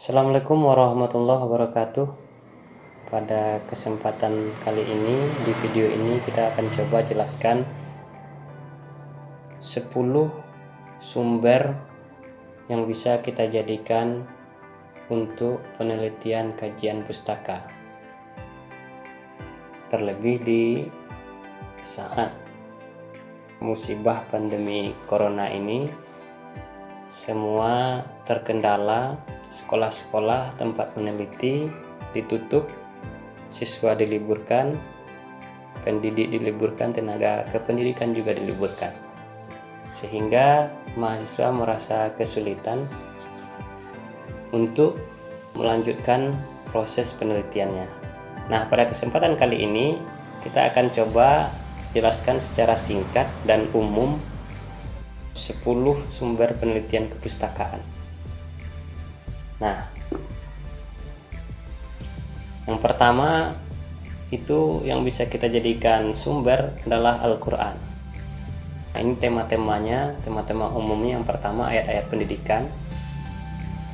Assalamualaikum warahmatullahi wabarakatuh. Pada kesempatan kali ini, di video ini kita akan coba jelaskan 10 sumber yang bisa kita jadikan untuk penelitian kajian pustaka. Terlebih di saat musibah pandemi corona ini, semua terkendala. Sekolah-sekolah tempat meneliti ditutup, siswa diliburkan, pendidik diliburkan, tenaga kependidikan juga diliburkan, sehingga mahasiswa merasa kesulitan untuk melanjutkan proses penelitiannya. Nah, pada kesempatan kali ini kita akan coba jelaskan secara singkat dan umum 10 sumber penelitian kepustakaan. Nah, yang pertama itu yang bisa kita jadikan sumber adalah Al-Quran. Nah, ini tema-temanya, tema-tema umumnya. Yang pertama ayat-ayat pendidikan,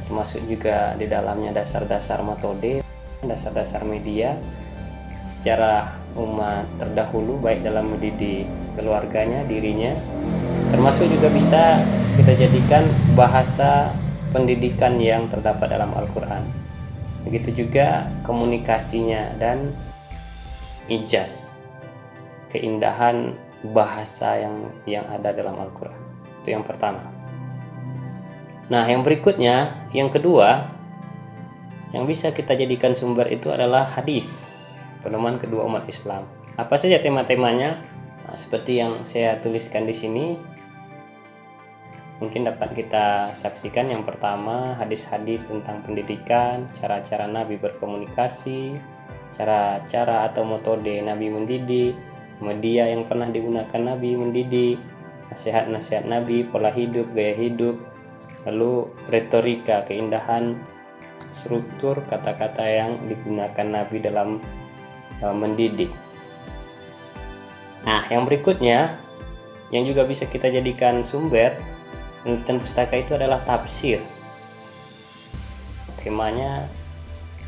termasuk juga di dalamnya dasar-dasar metode, dasar-dasar media secara umat terdahulu, baik dalam mendidik keluarganya, dirinya, termasuk juga bisa kita jadikan bahasa pendidikan yang terdapat dalam Al-Quran. Begitu juga komunikasinya dan ijaz, keindahan bahasa yang ada dalam Al-Quran. Itu yang pertama. Nah, yang berikutnya, yang kedua, yang bisa kita jadikan sumber itu adalah hadis, pedoman kedua umat Islam. Apa saja tema-temanya? Nah, seperti yang saya tuliskan di sini, mungkin dapat kita saksikan. Yang pertama, hadis-hadis tentang pendidikan, cara-cara Nabi berkomunikasi, cara-cara atau metode Nabi mendidik, media yang pernah digunakan Nabi mendidik, nasihat-nasihat Nabi, pola hidup, gaya hidup, lalu retorika, keindahan, struktur kata-kata yang digunakan Nabi dalam mendidik. Nah, yang berikutnya yang juga bisa kita jadikan sumber penelitian pustaka itu adalah tafsir. Temanya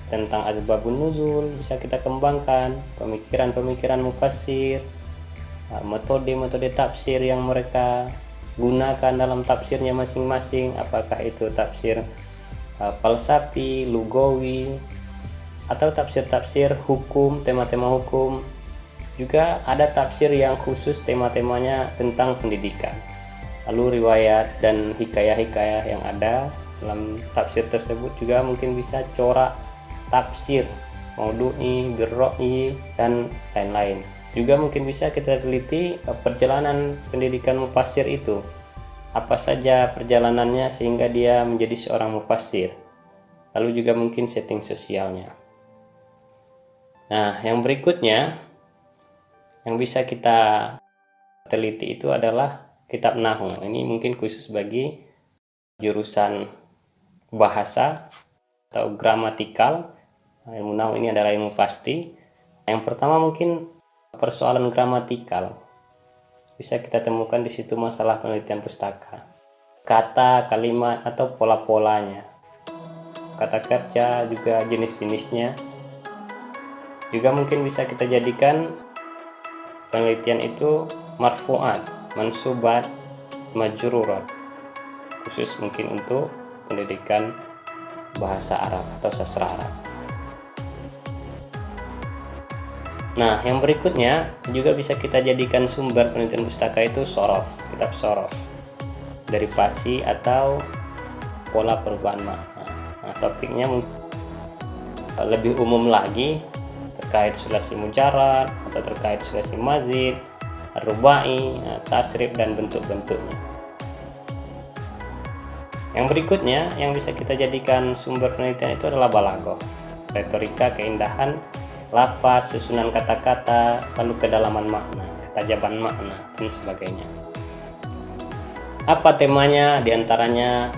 tentang asbabun nuzul bisa kita kembangkan, pemikiran-pemikiran mufassir, metode-metode tafsir yang mereka gunakan dalam tafsirnya masing-masing, apakah itu tafsir falsafi, lugawi, atau tafsir-tafsir hukum, tema-tema hukum. Juga ada tafsir yang khusus tema-temanya tentang pendidikan. Lalu riwayat dan hikayah-hikayah yang ada dalam tafsir tersebut juga mungkin bisa corak tafsir, maudu'i, birro'i, dan lain-lain. Juga mungkin bisa kita teliti perjalanan pendidikan mufassir itu. Apa saja perjalanannya sehingga dia menjadi seorang mufassir. Lalu juga mungkin setting sosialnya. Nah, yang berikutnya yang bisa kita teliti itu adalah kitab Nahwu. Ini mungkin khusus bagi jurusan bahasa atau gramatikal. Ilmu Nahwu ini adalah ilmu pasti. Yang pertama mungkin persoalan gramatikal. Bisa kita temukan di situ masalah penelitian pustaka. Kata, kalimat, atau pola-polanya. Kata kerja juga jenis-jenisnya. Juga mungkin bisa kita jadikan penelitian itu marfu'at, mansubat, majrurat, khusus mungkin untuk pendidikan bahasa Arab atau sastra Arab. Nah, yang berikutnya juga bisa kita jadikan sumber penelitian pustaka itu sorof, kitab sorof, derivasi atau pola perubahan makna. Nah, topiknya lebih umum lagi terkait sulasi mujarrad atau terkait sulasi mazid, rubai, tasrif, dan bentuk-bentuknya. Yang berikutnya yang bisa kita jadikan sumber penelitian itu adalah balaghah, retorika, keindahan lafaz, susunan kata-kata, lalu kedalaman makna, ketajaban makna, dan sebagainya. Apa temanya? Di antaranya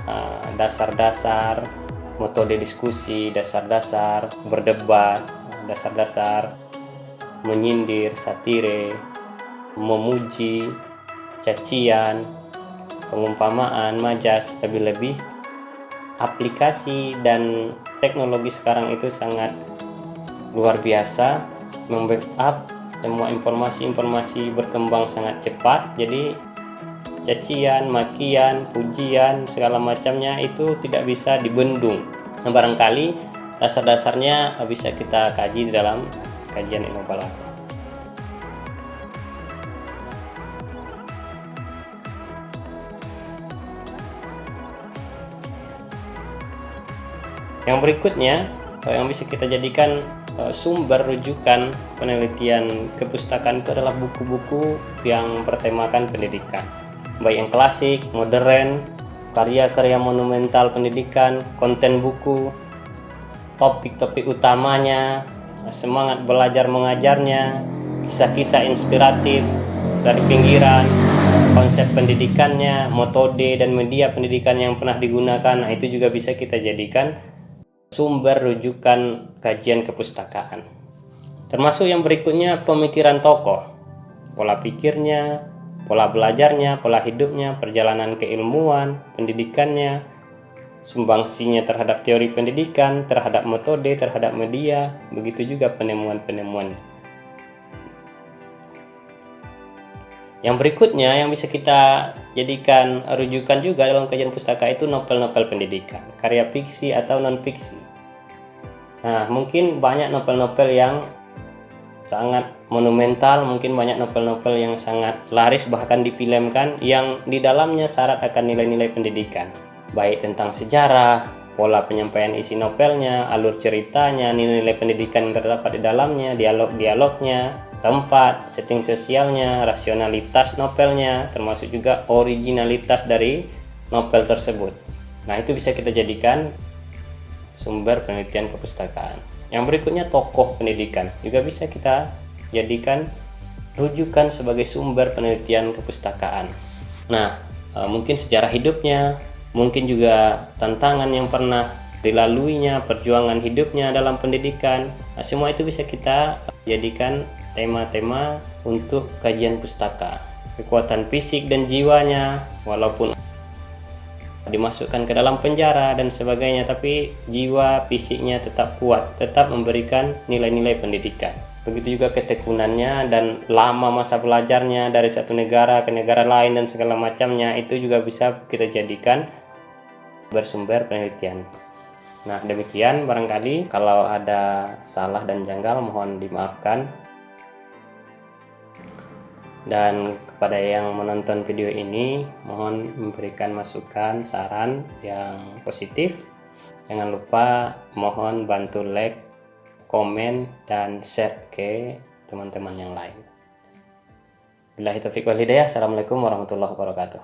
dasar-dasar metode diskusi, dasar-dasar berdebat, dasar-dasar menyindir, satire, memuji, cacian, pengumpamaan, majas, lebih-lebih aplikasi dan teknologi sekarang itu sangat luar biasa, membackup semua informasi berkembang sangat cepat. Jadi cacian, makian, pujian, segala macamnya itu tidak bisa dibendung. Nah, barangkali dasar-dasarnya bisa kita kaji di dalam kajian Innobalago. Yang berikutnya yang bisa kita jadikan sumber rujukan penelitian kepustakaan itu adalah buku-buku yang bertemakan pendidikan, baik yang klasik, modern, karya-karya monumental pendidikan, konten buku, topik-topik utamanya, semangat belajar mengajarnya, kisah-kisah inspiratif dari pinggiran, konsep pendidikannya, metode dan media pendidikan yang pernah digunakan. Nah, itu juga bisa kita jadikan sumber rujukan kajian kepustakaan. Termasuk yang berikutnya pemikiran tokoh, pola pikirnya, pola belajarnya, pola hidupnya, perjalanan keilmuan, pendidikannya, sumbangsinya terhadap teori pendidikan, terhadap metode, terhadap media, begitu juga penemuan-penemuan. Yang berikutnya yang bisa kita jadikan rujukan juga dalam kajian pustaka itu novel-novel pendidikan, karya fiksi atau non-fiksi. Nah, mungkin banyak novel-novel yang sangat monumental, mungkin banyak novel-novel yang sangat laris bahkan difilmkan yang di dalamnya syarat akan nilai-nilai pendidikan, baik tentang sejarah, pola penyampaian isi novelnya, alur ceritanya, nilai-nilai pendidikan yang terdapat di dalamnya, dialog-dialognya, tempat, setting sosialnya, rasionalitas novelnya, termasuk juga originalitas dari novel tersebut. Nah, itu bisa kita jadikan sumber penelitian kepustakaan. Yang berikutnya tokoh pendidikan juga bisa kita jadikan rujukan sebagai sumber penelitian kepustakaan. Nah, mungkin sejarah hidupnya, mungkin juga tantangan yang pernah dilaluinya, perjuangan hidupnya dalam pendidikan. Nah, semua itu bisa kita jadikan tema-tema untuk kajian pustaka. Kekuatan fisik dan jiwanya, walaupun dimasukkan ke dalam penjara dan sebagainya, tapi jiwa fisiknya tetap kuat, tetap memberikan nilai-nilai pendidikan. Begitu juga ketekunannya dan lama masa belajarnya dari satu negara ke negara lain dan segala macamnya, itu juga bisa kita jadikan bersumber penelitian. Nah, demikian, barangkali kalau ada salah dan janggal mohon dimaafkan. Dan kepada yang menonton video ini, mohon memberikan masukan, saran yang positif. Jangan lupa mohon bantu like, komen, dan share ke teman-teman yang lain. Billahi taufiq wal hidayah. Assalamualaikum warahmatullahi wabarakatuh.